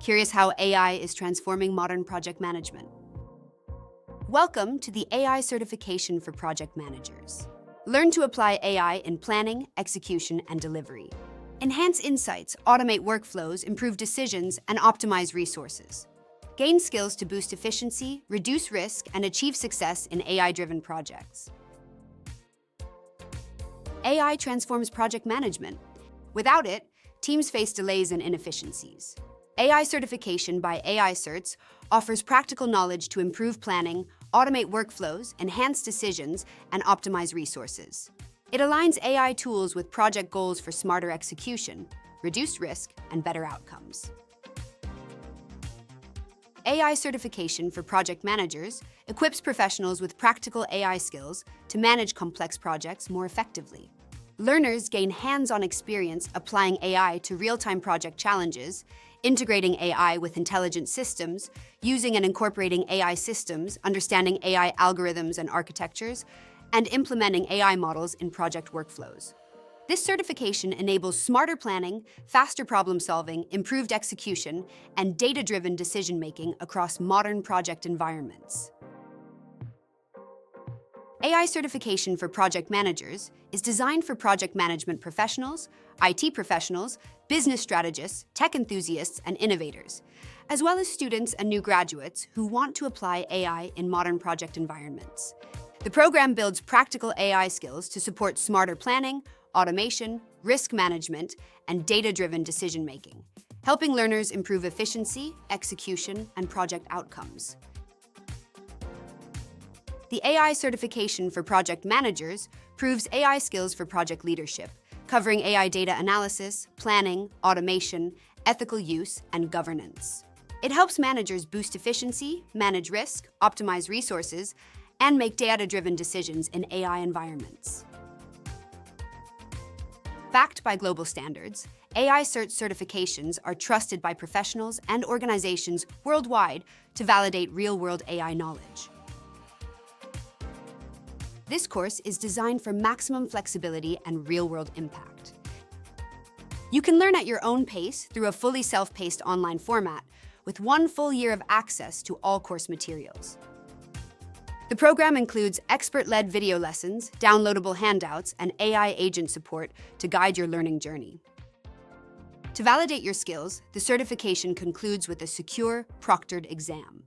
Curious how AI is transforming modern project management? Welcome to the AI certification for project managers. Learn to apply AI in planning, execution, and delivery. Enhance insights, automate workflows, improve decisions, and optimize resources. Gain skills to boost efficiency, reduce risk, and achieve success in AI-driven projects. AI transforms project management. Without it, teams face delays and inefficiencies. AI certification by AI CERTs offers practical knowledge to improve planning, automate workflows, enhance decisions, and optimize resources. It aligns AI tools with project goals for smarter execution, reduced risk, and better outcomes. AI certification for project managers equips professionals with practical AI skills to manage complex projects more effectively. Learners gain hands-on experience applying AI to real-time project challenges, integrating AI with intelligent systems, using and incorporating AI systems, understanding AI algorithms and architectures, and implementing AI models in project workflows. This certification enables smarter planning, faster problem-solving, improved execution, and data-driven decision-making across modern project environments. AI certification for project managers is designed for project management professionals, IT professionals, business strategists, tech enthusiasts, and innovators, as well as students and new graduates who want to apply AI in modern project environments. The program builds practical AI skills to support smarter planning, automation, risk management, and data-driven decision-making, helping learners improve efficiency, execution, and project outcomes. The AI certification for project managers proves AI skills for project leadership, covering AI data analysis, planning, automation, ethical use, and governance. It helps managers boost efficiency, manage risk, optimize resources, and make data-driven decisions in AI environments. Backed by global standards, AI CERT certifications are trusted by professionals and organizations worldwide to validate real-world AI knowledge. This course is designed for maximum flexibility and real-world impact. You can learn at your own pace through a fully self-paced online format with 1 full year of access to all course materials. The program includes expert-led video lessons, downloadable handouts, and AI agent support to guide your learning journey. To validate your skills, the certification concludes with a secure, proctored exam.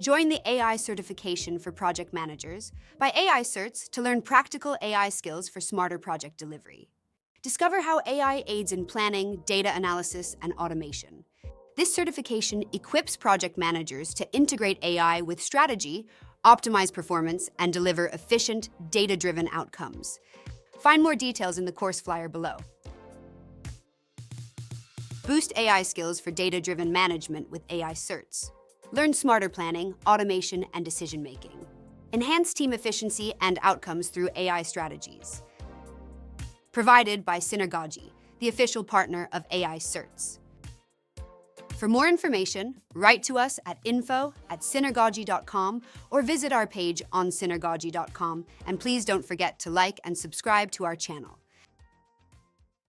Join the AI certification for project managers by AI CERTs to learn practical AI skills for smarter project delivery. Discover how AI aids in planning, data analysis, and automation. This certification equips project managers to integrate AI with strategy, optimize performance, and deliver efficient, data-driven outcomes. Find more details in the course flyer below. Boost AI skills for data-driven management with AI CERTs. Learn smarter planning, automation, and decision-making. Enhance team efficiency and outcomes through AI strategies. Provided by Synergogy, the official partner of AI CERTs. For more information, write to us at info@synergogy.com or visit our page on synergogy.com, and please don't forget to like and subscribe to our channel.